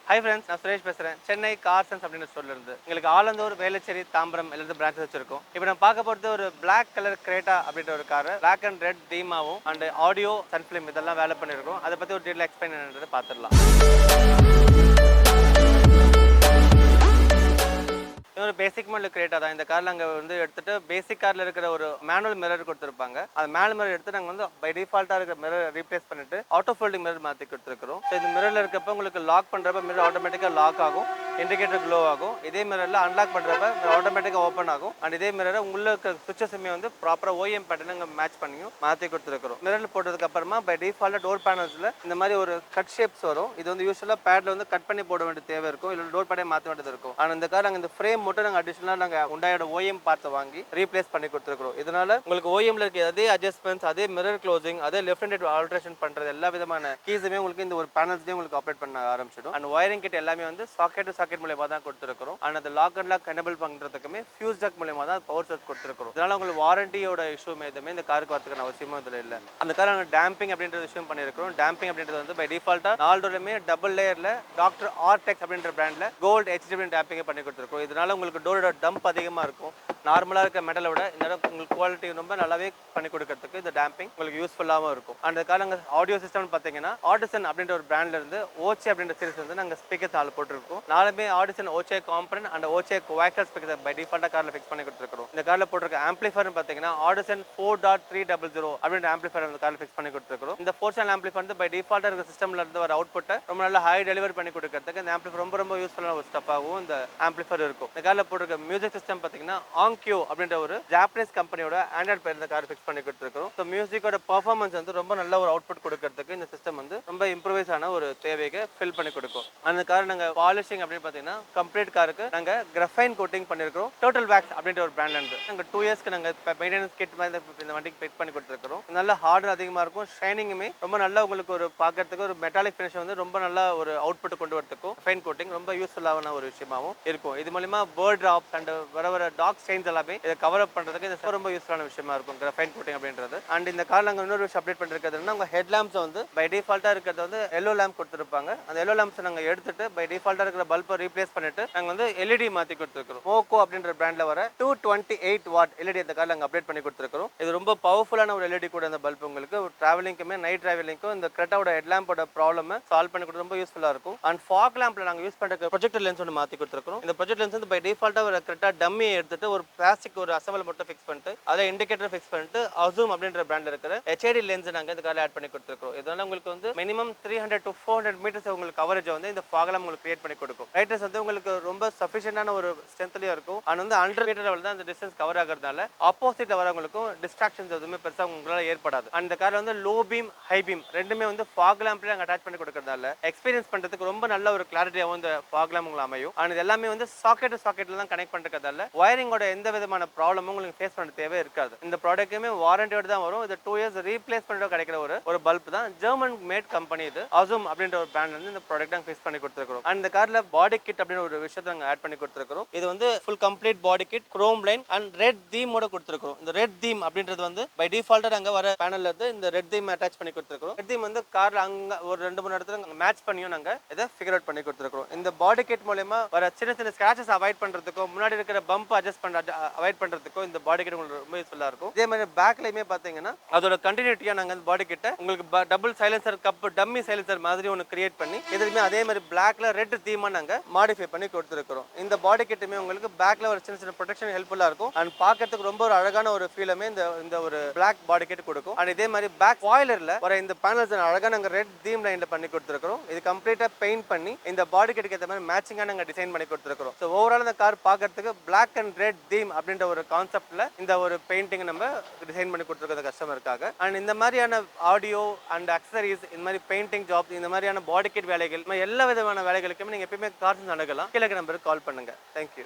Hi friends, நான் சுரேஷ் பேசுறேன். Chennai cars and அப்படின்ற ஸ்டோர்ல இருந்து. உங்களுக்கு ஆலந்தூர், வேலச்சேரி, தாம்பரம் எல்லா பிரான்ச்சஸ் வச்சிருக்கோம். இப்போ நான் பார்க்க போறது ஒரு Black கலர் Creta அப்படின்ற ஒரு கார். Black and red தீமாவும் அண்ட் ஆடியோ Sunfilm இதெல்லாம் வேலை பண்ணிருக்கோம். அதை பத்தி ஒரு டீடைல் எக்ஸ்பிளைன் என்னன்றதை பார்த்துடலாம். ஒரு பேசிக் மாடல் கிரேட்டா தான். இந்த கார்ல அங்கே வந்து எடுத்துட்டு பேசிக் கார்ல இருக்கிற ஒரு மேனுவல் மிரர் கொடுத்துருப்பாங்க. அந்த மேனுவல் மிரர் எடுத்து நாங்கள் வந்து பை டிஃபால்ட்டா இருக்கிற மிரர் ரீப்ளேஸ் பண்ணிட்டு ஆட்டோ ஃபோல்டிங் மிரர் மாற்றி கொடுத்துருக்கோம். ஸோ இந்த மிரர்ல இருக்கப்ப உங்களுக்கு லாக் பண்றப்ப மிரர் ஆட்டோமேட்டிக்காக லாக் ஆகும், இண்டிகேட்டர் க்ளோ ஆகும். இதே மிரர்ல அன்லாக் பண்றப்ப ஆட்டோமேட்டிக்காக ஓப்பன் ஆகும். அண்ட் இதே மிரரை உங்களுக்கு சுவிட்சஸுமே வந்து ப்ராப்பராக ஓஎம் பேட்டர்ன் அங்கே மேட்ச் பண்ணியும் மாற்றி கொடுத்துருக்கோம். மிரர் போட்டதுக்கு அப்புறமா பை டிஃபால்ட்டா டோர் பேனல்ஸ்ல இந்த மாதிரி ஒரு கட் ஷேப்ஸ் வரும். இது வந்து யூஸ்வலாக பேட்ல வந்து கட் பண்ணி போட வேண்டிய தேவை இருக்கும், இல்லை டோர் பேடே மாற்ற வேண்டியது இருக்கும். ஆனால் இந்த கார் நாங்கள் இந்த ஃப்ரேம் மட்டும் நாங்கள் அடிஷனலாக நாங்கள் உண்டாயோட ஓஎம் பார்த்து வாங்கி ரீப்ளேஸ் பண்ணி கொடுத்துருக்கோம். இதனால உங்களுக்கு ஓஎம்ல இருக்க அதே அட்ஜஸ்ட்மெண்ட்ஸ், அதே மிரர் க்ளோசிங், அதே லெஃப்ட் ஹேண்ட் ஆல்ட்ரேஷன் பண்றது எல்லா விதமான கீஸுமே உங்களுக்கு இந்த ஒரு பேனல்ஸ்லேயே உங்களுக்கு ஆப்ரேட் பண்ண ஆரம்பிச்சிடும். அண்ட் ஒயரிங் கிட் எல்லாமே வந்து சாக்கெட் டு சாக்கெட் மூலமா தான் கொடுத்துருக்கோம். அண்ட் அந்த லாக் அண்ட் லாக் எனேபிள் பண்றதுக்குமே ஃபியூஸ் ஜாக் மூலமா தான் பவர் சோர்ஸ் கொடுத்துருக்கோம். இதனால உங்களுக்கு வாரண்டியோட இஷ்யூமே எதுவுமே இந்த காருக்கு வரதுக்கான அவசியமும் இதில் இல்லை. அந்த கார் நாங்கள் டேம்பிங் அப்படின்ற விஷயம் பண்ணியிருக்கிறோம். டேம்பிங் அப்படின்றது வந்து பை டிஃபால்ட்டா 4 டோருமே டபுள் லேயர்ல டாக்டர் ஆர்டெக்ஸ் அப்படின்ற பிராண்ட்ல கோல்ட் ஹெச்டி டேம்பிங் பண்ணி கொடுத்துருக்கோம். இதனால உங்களுக்கு டோரோட டம்ப் அதிகமாக இருக்கும். நார்மலாக இருக்க மெட்டலை விட இந்த இடம் உங்களுக்கு குவாலிட்டி ரொம்ப நல்லாவே பண்ணி கொடுக்கறதுக்கு இந்த டேம்பிங் உங்களுக்கு யூஸ்ஃபுல்லாகவும் இருக்கும். அந்த காலங்க ஆடியோ சிஸ்டம் பார்த்தீங்கன்னா ஆடிசன் அப்படின்ற ஒரு பிராண்ட்ல இருந்து ஓச்சே அப்படின்ற சீரிஸ் வந்து நாங்கள் ஸ்பீக்கர்ஸ் ஆள் போட்டிருக்கோம். நாலுமே ஆடிசன் ஓச்சே காம்பனன்ட் அண்ட் ஓச்சே கோஆக்டல் ஸ்பீக்கர் பை டிஃபால்ட்டாக காரில் ஃபிக்ஸ் பண்ணி கொடுத்துருக்கோம். இந்த காரில் போட்டிருக்க ஆம்பிளிஃபர் பார்த்தீங்கன்னா ஆடிசன் 4.300 அப்படின்ற ஆம்பிளிஃபர் அந்த காரில் ஃபிக்ஸ் பண்ணி கொடுத்துருக்கோம். இந்த 4 சேனல் ஆம்பிளிஃபர் வந்து பை டிஃபால்ட்டாக இருக்கிற சிஸ்டம்ல இருந்து வர அவுட்புட்டை ரொம்ப நல்லா ஹை டெலிவரி பண்ணி கொடுக்கறதுக்கு இந்த ஆம்பிளிஃபர் ரொம்ப யூஸ்ஃபுல்லான ஒரு ஸ்டெப்பாகவும் இந்த ஆம்பிளிஃபர் இருக்கும். இந்த காரில் போட்டிருக்க மியூசிக் சிஸ்டம் பார்த்தீங்கன்னா ONKYO அப்படின்ற ஒரு ஜாப்பனீஸ் கம்பெனியோட ஆண்ட்ராய்ட் பேர் இந்த கார் ஃபிக்ஸ் பண்ணி கொடுத்துருக்கோம். ஸோ மியூசிக்கோட பெர்ஃபார்மன்ஸ் வந்து ரொம்ப நல்ல ஒரு அவுட்புட் கொடுக்கறதுக்கு இந்த சிஸ்டம் வந்து ரொம்ப இம்ப்ரூவைஸ் ஆன ஒரு தேவையை ஃபில் பண்ணி கொடுக்கும். அந்த கார் நாங்கள் பாலிஷிங் அப்படின்னு பார்த்தீங்கன்னா கம்ப்ளீட் காருக்கு நாங்கள் கிராஃபைன் கோட்டிங் பண்ணியிருக்கோம். டோட்டல் வேக்ஸ் அப்படின்ற ஒரு பிராண்ட்ல இருந்து நாங்கள் 2 இயர்ஸ்க்கு நாங்கள் மெயின்டெனன்ஸ் கிட் மாதிரி இந்த வண்டிக்கு ஃபிட் பண்ணி கொடுத்துருக்கோம். நல்ல ஹார்டர் அதிகமாக இருக்கும், ஷைனிங்குமே ரொம்ப நல்லா உங்களுக்கு ஒரு பார்க்கறதுக்கு ஒரு மெட்டாலிக் ஃபினிஷ் வந்து ரொம்ப நல்லா ஒரு அவுட்புட் கொண்டு வரதுக்கும் ஃபைன் கோட்டிங் ரொம்ப யூஸ்ஃபுல்லான ஒரு விஷயமாகவும் இருக்கும். இது மூலமா பேர்ட் டிராப்ஸ் அண்ட் வர டாக் ஸ்டெயின்ஸ் எல்லாமே இதை கவர் அப் பண்றதுக்கு இந்த ரொம்ப யூஸ்ஃபுல்லான விஷயமா இருக்கும் கிராஃபைன் கோட்டிங் அப்படின்றது. அண்ட் இந்த கார்ல நாங்கள் இன்னொரு விஷயம் அப்டேட் பண்ணிருக்கிறதுனா உங்க ஹெட் லேம்ப்ஸ் வந்து பை டிஃபால்ட்டா இருக்கிறது வந்து எல்லோ லேம்ப் கொடுத்துருப்பாங்க. அந்த எல்லோ லேம்ப்ஸ் நாங்கள் எடுத்துட்டு பை டிஃபால்ட்டா இருக்கிற பல்பை ரீப்ளேஸ் பண்ணிட்டு நாங்கள் வந்து எல்இடி மாற்றி கொடுத்துருக்கோம். மோக்கோ அப்படின்ற பிராண்ட்ல வர 228 வாட் எல்இடி இந்த கார்ல நாங்கள் அப்டேட் பண்ணி கொடுத்துருக்கோம். இது ரொம்ப பவர்ஃபுல்லான ஒரு எல்இடி கூட இந்த பல்ப் உங்களுக்கு டிராவலிங்குமே நைட் டிராவலிங்க்கும் இந்த கிரெட்டாவோட ஹெட் லேம்போட ப்ராப்ளம் சால்வ் பண்ணி கொடுத்து ரொம்ப யூஸ்ஃபுல்லா இருக்கும். அண்ட் ஃபாக் லேம்ப்ல நாங்கள் யூஸ் பண்ற ப்ரொஜெக்டர் லென்ஸ் ஒன்று மாற்றி கொடுத்துருக்கோம். இந்த ப்ரொஜெக்டர் லென்ஸ் வந்து பை டிஃபால்ட்டா ஒரு கிரெட்டா டம்மியை எடுத்துட்டு ஒரு பிளாஸ்டிக் ஒரு அசம்பிள் மட்டும் ஃபிக்ஸ் பண்ணிட்டு அதை இண்டிகேட்டர் ஃபிக்ஸ் பண்ணிட்டு அசூம் அப்படின்ற பிராண்ட்ல இருக்கிற ஹெச்ஐடி லென்ஸ் நாங்கள் இந்த கார்ல ஆட் பண்ணி கொடுத்துருக்கோம். இதனால உங்களுக்கு வந்து மினிமம் 300 to 400 மீட்டர்ஸ் உங்களுக்கு கவரேஜ் வந்து இந்த ஃபாக் லேம்ப் உங்களுக்கு கிரியேட் பண்ணி கொடுக்கும். ரைட்டர்ஸ் வந்து உங்களுக்கு ரொம்ப சஃபிஷியன்டான ஒரு ஸ்ட்ரென்த்லயும் இருக்கும். அண்ட் வந்து 100 மீட்டர் லெவல் தான் இந்த டிஸ்டன்ஸ் கவர் ஆகிறதுனால ஆப்போசிட்ல வரவங்களுக்கும் டிஸ்ட்ராக்ஷன்ஸ் எதுவுமே பெருசாக உங்களால ஏற்படாது. அந்த கார்ல வந்து லோ பீம் ஹை பீம் ரெண்டுமே வந்து ஃபாக் லேம்ப்ல நாங்கள் அட்டாச் பண்ணி கொடுக்கறதால எக்ஸ்பீரியன்ஸ் பண்றதுக்கு ரொம்ப நல்ல ஒரு கிளாரிட்டியாகவும் இந்த ஃபாக் லேம்ப் உங்களுக்கு அமையும். அண்ட் இது எல்லாமே வந்து சாக்கெட் சாக்கெட்ல தான் கனெக்ட் பண்றதால ஒயரிங்கோட எந்த விதமான ப்ராப்ளமும் உங்களுக்கு ஃபேஸ் பண்ண தேவை இருக்காது. இந்த ப்ராடக்ட்டுமே வாரண்டியோட தான் வரும். இது 2 இயர்ஸ் ரீப்ளேஸ் பண்ணிட்டு கிடைக்கிற ஒரு பல்ப் தான். ஜெர்மன் மேட் கம்பெனி இது அசூம் அப்படின்ற ஒரு பிராண்ட்ல இருந்து இந்த ப்ராடக்ட் நாங்கள் ஃபிக்ஸ் பண்ணி கொடுத்துருக்கோம். அண்ட் இந்த கார்ல பாடி கிட் அப்படின்ற ஒரு விஷயத்தை நாங்கள் ஆட் பண்ணி கொடுத்துருக்கோம். இது வந்து full complete body kit chrome line and red தீமோட கொடுத்துருக்கோம். இந்த ரெட் தீம் அப்படின்றது வந்து பை டிஃபால்ட்டா நாங்க வர பேனல்ல இருந்து இந்த ரெட் தீம் அட்டாச் பண்ணி கொடுத்துருக்கோம். ரெட் தீம் வந்து கார்ல அங்க ஒரு 2-3 இடத்துல மேட்ச் பண்ணியும் நாங்க இதை ஃபிகர் அவுட் பண்ணி கொடுத்துருக்கோம். இந்த பாடி கிட் மூலமா வர சின்ன ஸ்கிராச்சஸ் அவாய்ட் பண்றதுக்கும் முன்னாடி இருக்கிற பம்ப் அட்ஜஸ்ட் அவாய்ட் பண்றதுக்கும் இந்த பாடி கிட் உங்களுக்கு ரொம்ப யூஸ்ஃபுல்லா இருக்கும். இதே மாதிரி பேக்லயுமே பாத்தீங்கன்னா அதோட கண்டினியூட்டியா நாங்க அந்த பாடி கிட்ட உங்களுக்கு double silencer cup dummy silencer மாதிரி ஒன்று கிரியேட் பண்ணி இதுலயுமே அதே மாதிரி பிளாக்ல ரெட் தீமா நாங்க மாடிஃபை பண்ணி கொடுத்துருக்கோம். இந்த பாடி கிட்டுமே உங்களுக்கு பேக்ல ஒரு சின்ன ப்ரொடெக்ஷன் ஹெல்ப்ஃபுல்லா இருக்கும். அண்ட் பார்க்கறதுக்கு ரொம்ப ஒரு அழகான ஒரு ஃபீலுமே இந்த ஒரு பிளாக் பாடி கிட் கொடுக்கும். அண்ட் இதே மாதிரி பேக் ஸ்பாயிலர்ல வர இந்த பேனல்ஸ் அழகா நாங்க ரெட் தீம் லைன்ல பண்ணி கொடுத்துருக்கோம். இது கம்ப்ளீட்டா பெயிண்ட் பண்ணி இந்த பாடி கிட்டுக்கு ஏற்ற மாதிரி மேட்சிங்கா நாங்க டிசைன் பண்ணி கொடுத்துருக்கோம். ஸோ ஓவரால் இந்த கார் பார்க்கறதுக்கு பிளாக் அண்ட் ரெட் தீம் அப்படின்ற ஒரு கான்செப்ட்ல இந்த ஒரு பெயிண்டிங் நம்ம டிசைன் பண்ணி கொடுத்துருக்கோம் கஸ்டமருக்காக. அண்ட் இந்த மாதிரியான ஆடியோ அண்ட் அக்சசரிஸ் இந்த மாதிரி பெயிண்டிங் ஜாப் இந்த மாதிரியான பாடி கிட் வேலைகள் எல்லா விதமான வேலைகளுக்குமே நீங்க எப்பயுமே கார்ஸ் அணுகலாம். கீழே நம்பருக்கு கால் பண்ணுங்க. தேங்க்யூ.